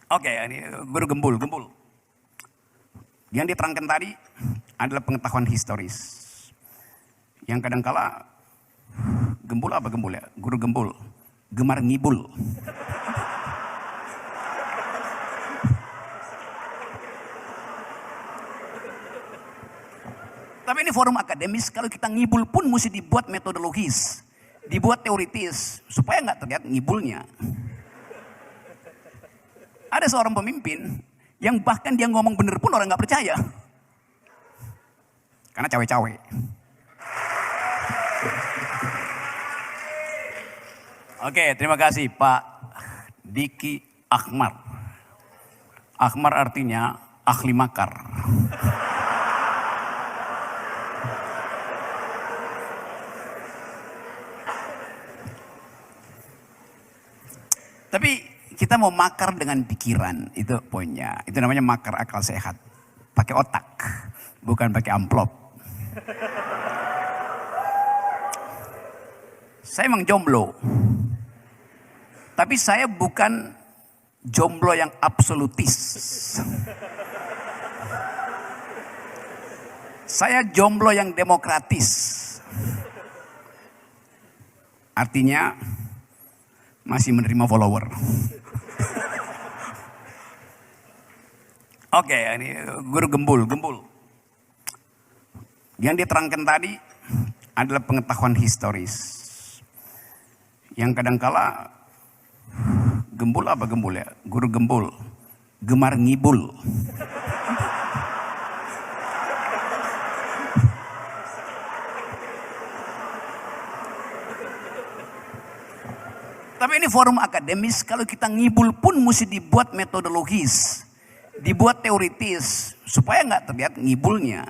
Oke, ini guru gembul. Yang diterangkan tadi adalah pengetahuan historis. Yang kadangkala gembul apa gembul ya? Guru gembul, gemar ngibul. Tapi ini forum akademis, kalau kita ngibul pun mesti dibuat metodologis, dibuat teoritis, supaya nggak terlihat ngibulnya. Ada seorang pemimpin yang bahkan dia ngomong bener pun orang nggak percaya, karena cawe-cawe. Oke, terima kasih Pak Diki Akhmar. Akhmar artinya ahli makar. Tapi kita mau makar dengan pikiran, itu poinnya. Itu namanya makar akal sehat. Pakai otak, bukan pakai amplop. Saya emang jomblo. Tapi saya bukan jomblo yang absolutis. Saya jomblo yang demokratis. Artinya masih menerima follower. Oke, ini guru gembul. Yang diterangkan tadi adalah pengetahuan historis. Yang kadangkala gembul apa gembul ya? Guru gembul, gemar ngibul. Tapi ini forum akademis, kalau kita ngibul pun mesti dibuat metodologis, dibuat teoritis, supaya nggak terlihat ngibulnya.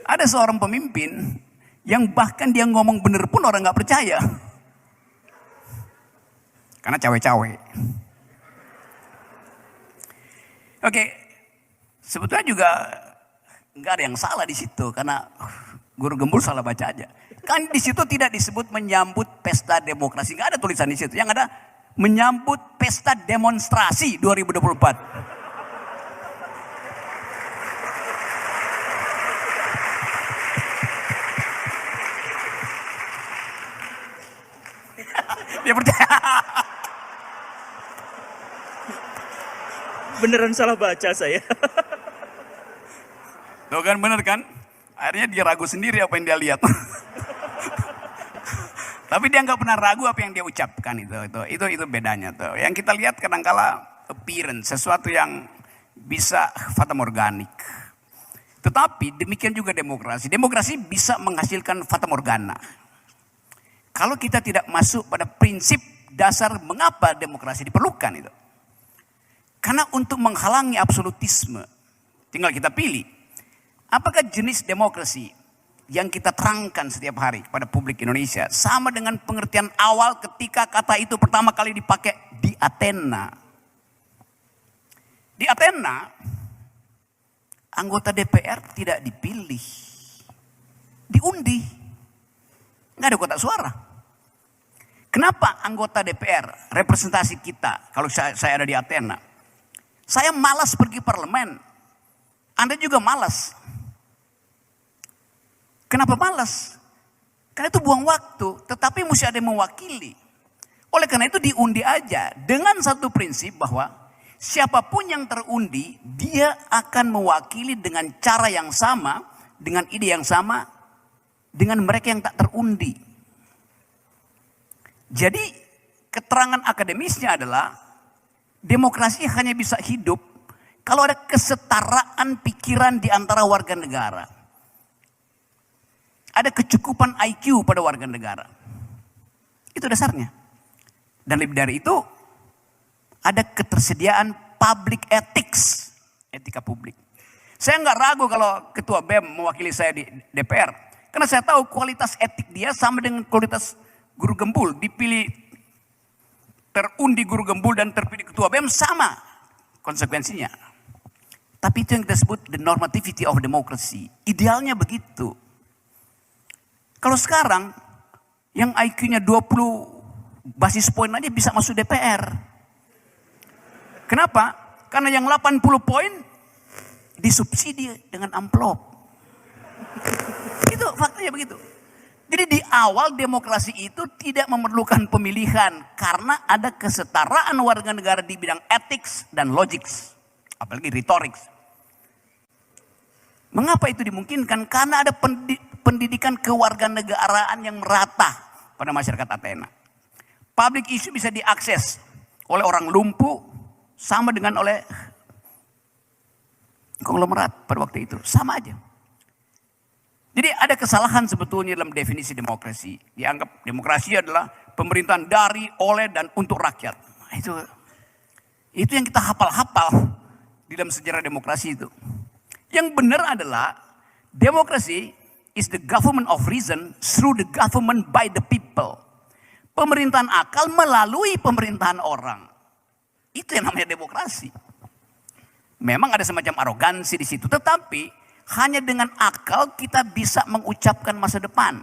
Ada seorang pemimpin yang bahkan dia ngomong bener pun orang nggak percaya, karena cawe-cawe. Oke, sebetulnya juga nggak ada yang salah di situ, karena guru gembul salah baca aja. Kan di situ tidak disebut menyambut pesta demokrasi, nggak ada tulisan di situ. Yang ada menyambut pesta demonstrasi 2024. Dia percaya. Beneran salah baca saya. Tuh kan bener kan? Akhirnya dia ragu sendiri apa yang dia lihat. Tapi dia nggak pernah ragu apa yang dia ucapkan, itu bedanya tuh. Yang kita lihat kadangkala appearance, sesuatu yang bisa fatamorganik. Tetapi demikian juga demokrasi. Demokrasi bisa menghasilkan fatamorgana. Kalau kita tidak masuk pada prinsip dasar mengapa demokrasi diperlukan itu. Karena untuk menghalangi absolutisme, tinggal kita pilih. Apakah jenis demokrasi yang kita terangkan setiap hari kepada publik Indonesia sama dengan pengertian awal ketika kata itu pertama kali dipakai di Athena. Di Athena, anggota DPR tidak dipilih, diundi, nggak ada kotak suara. Kenapa anggota DPR, representasi kita, kalau saya ada di Athena, saya malas pergi parlemen, Anda juga malas. Kenapa malas? Karena itu buang waktu, tetapi mesti ada yang mewakili. Oleh karena itu diundi aja dengan satu prinsip bahwa siapapun yang terundi, dia akan mewakili dengan cara yang sama, dengan ide yang sama, dengan mereka yang tak terundi. Jadi keterangan akademisnya adalah demokrasi hanya bisa hidup kalau ada kesetaraan pikiran di antara warga negara. Ada kecukupan IQ pada warga negara. Itu dasarnya. Dan lebih dari itu, ada ketersediaan public ethics, etika publik. Saya nggak ragu kalau Ketua BEM mewakili saya di DPR. Karena saya tahu kualitas etik dia sama dengan kualitas guru gembul. Dipilih terundi guru gembul dan terpilih Ketua BEM sama konsekuensinya. Tapi itu yang kita sebut the normativity of democracy. Idealnya begitu. Kalau sekarang yang IQ-nya 20 basis poin aja bisa masuk DPR. Kenapa? Karena yang 80 poin disubsidi dengan amplop. Itu faktanya begitu. Jadi di awal demokrasi itu tidak memerlukan pemilihan karena ada kesetaraan warga negara di bidang ethics dan logics, apalagi retorik. Mengapa itu dimungkinkan? Karena ada pendidikan kewarganegaraan yang merata pada masyarakat Athena. Public issue bisa diakses oleh orang lumpuh sama dengan oleh konglomerat pada waktu itu, sama aja. Jadi ada kesalahan sebetulnya dalam definisi demokrasi. Dianggap demokrasi adalah pemerintahan dari, oleh, dan untuk rakyat. Itu yang kita hafal-hafal di dalam sejarah demokrasi itu. Yang benar adalah demokrasi is the government of reason through the government by the people. Pemerintahan akal melalui pemerintahan orang. Itu yang namanya demokrasi. Memang ada semacam arogansi di situ, tetapi hanya dengan akal kita bisa mengucapkan masa depan.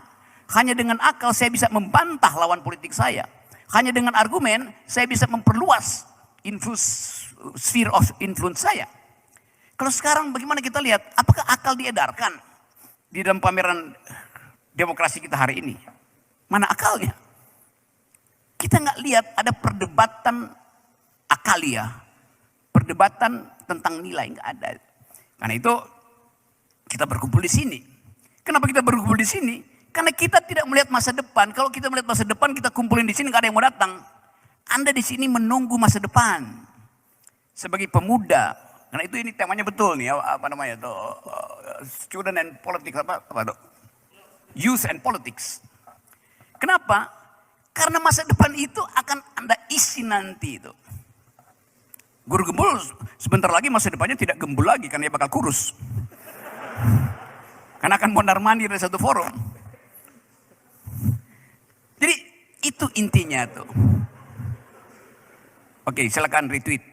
Hanya dengan akal saya bisa membantah lawan politik saya. Hanya dengan argumen saya bisa memperluas sphere of influence saya. Kalau sekarang bagaimana kita lihat, apakah akal diedarkan di dalam pameran demokrasi kita hari ini? Mana akalnya? Kita nggak lihat ada perdebatan akalia, perdebatan tentang nilai, nggak ada. Karena itu kita berkumpul di sini. Kenapa kita berkumpul di sini? Karena kita tidak melihat masa depan. Kalau kita melihat masa depan, kita kumpulin di sini, nggak ada yang mau datang. Anda di sini menunggu masa depan sebagai pemuda. Karena itu ini temanya betul nih, apa namanya tuh, student and politics apa tuh? Youth and politics. Kenapa? Karena masa depan itu akan Anda isi nanti itu. Guru gembul sebentar lagi masa depannya tidak gembul lagi karena dia bakal kurus. Karena akan mondar-mandir dari satu forum. Jadi itu intinya tuh. Oke, silakan retweet.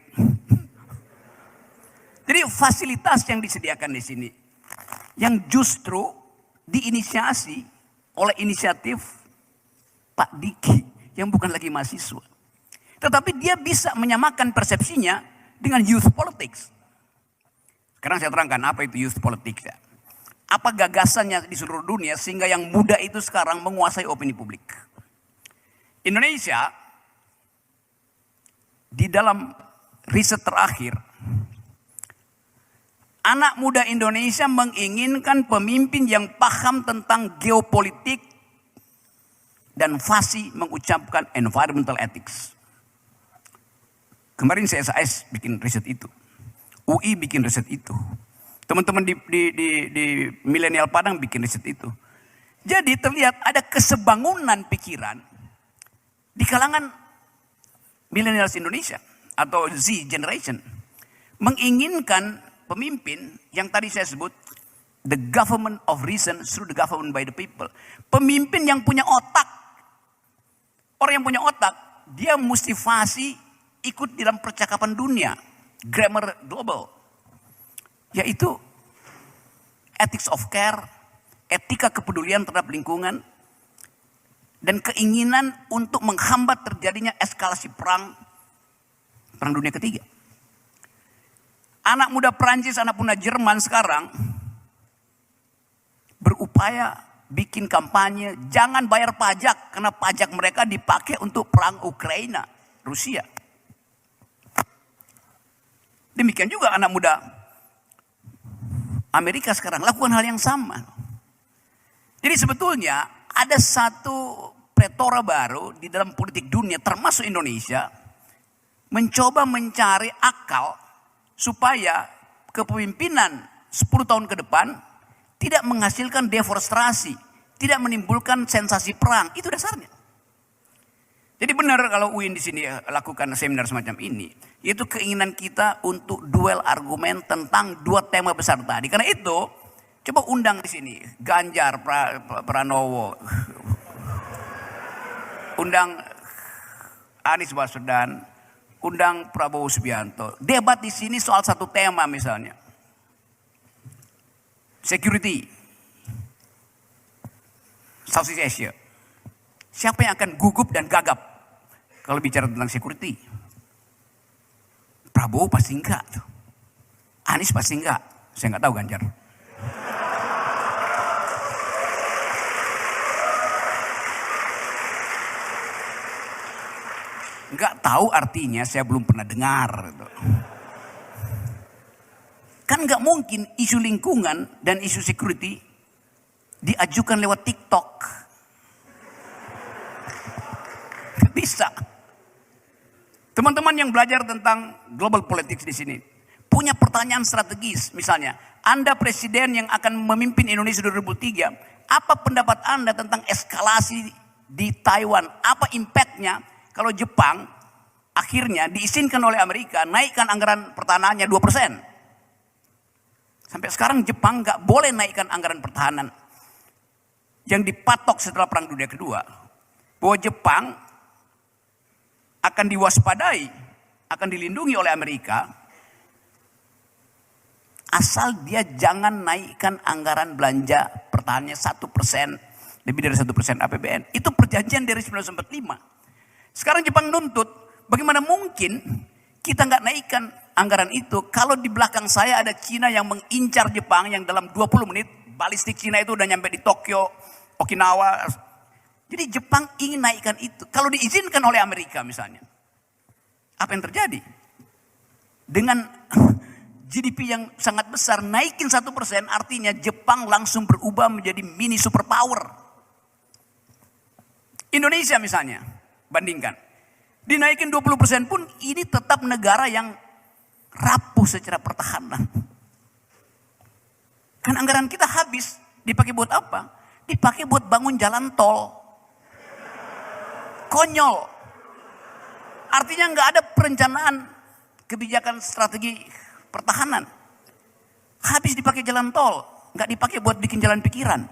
Jadi fasilitas yang disediakan di sini yang justru diinisiasi oleh inisiatif Pak Diki yang bukan lagi mahasiswa. Tetapi dia bisa menyamakan persepsinya dengan youth politics. Sekarang saya terangkan apa itu youth politics ya. Apa gagasannya di seluruh dunia sehingga yang muda itu sekarang menguasai opini publik. Indonesia di dalam riset terakhir, anak muda Indonesia menginginkan pemimpin yang paham tentang geopolitik dan fasih mengucapkan environmental ethics. Kemarin CSIS bikin riset itu. UI bikin riset itu. Teman-teman di Milenial Padang bikin riset itu. Jadi terlihat ada kesebangunan pikiran di kalangan millennials Indonesia atau Z generation. Menginginkan pemimpin yang tadi saya sebut, the government of reason through the government by the people. Pemimpin yang punya otak. Orang yang punya otak, dia mesti fasih ikut dalam percakapan dunia. Grammar global, yaitu ethics of care, etika kepedulian terhadap lingkungan, dan keinginan untuk menghambat terjadinya eskalasi perang dunia ketiga. Anak muda Prancis, anak muda Jerman sekarang berupaya bikin kampanye jangan bayar pajak karena pajak mereka dipakai untuk perang Ukraina, Rusia. Demikian juga anak muda Amerika sekarang lakukan hal yang sama. Jadi sebetulnya ada satu pletora baru di dalam politik dunia termasuk Indonesia mencoba mencari akal supaya kepemimpinan 10 tahun ke depan tidak menghasilkan deforestasi, tidak menimbulkan sensasi perang. Itu dasarnya. Jadi benar kalau UIN di sini lakukan seminar semacam ini, yaitu keinginan kita untuk duel argumen tentang dua tema besar tadi. Karena itu, coba undang di sini Ganjar Pranowo, undang Anies Baswedan, undang Prabowo Subianto. Debat di sini soal satu tema misalnya, security, Southeast Asia. Siapa yang akan gugup dan gagap Kalau bicara tentang security, Prabowo pasti enggak tuh. Anies pasti enggak. Saya enggak tahu Ganjar. Enggak tahu artinya saya belum pernah dengar. Gitu. Kan enggak mungkin isu lingkungan dan isu security diajukan lewat TikTok. Nggak bisa. Teman-teman yang belajar tentang global politics di sini punya pertanyaan strategis. Misalnya, Anda presiden yang akan memimpin Indonesia 2003, apa pendapat Anda tentang eskalasi di Taiwan? Apa impactnya kalau Jepang akhirnya diizinkan oleh Amerika naikkan anggaran pertahanannya 2%? Sampai sekarang Jepang nggak boleh naikkan anggaran pertahanan. Yang dipatok setelah Perang Dunia Kedua, bahwa Jepang akan diwaspadai, akan dilindungi oleh Amerika, asal dia jangan naikkan anggaran belanja pertahanannya 1%, lebih dari 1% APBN. Itu perjanjian dari 1945. Sekarang Jepang nuntut, bagaimana mungkin kita nggak naikkan anggaran itu kalau di belakang saya ada Cina yang mengincar Jepang yang dalam 20 menit, balistik Cina itu udah nyampe di Tokyo, Okinawa. Jadi Jepang ingin naikkan itu. Kalau diizinkan oleh Amerika misalnya. Apa yang terjadi? Dengan GDP yang sangat besar, naikin 1% artinya Jepang langsung berubah menjadi mini superpower. Indonesia misalnya, bandingkan. Dinaikin 20% pun ini tetap negara yang rapuh secara pertahanan. Kan anggaran kita habis. Dipakai buat apa? Dipakai buat bangun jalan tol. Konyol. Artinya nggak ada perencanaan kebijakan strategi pertahanan. Habis dipakai jalan tol, nggak dipakai buat bikin jalan pikiran.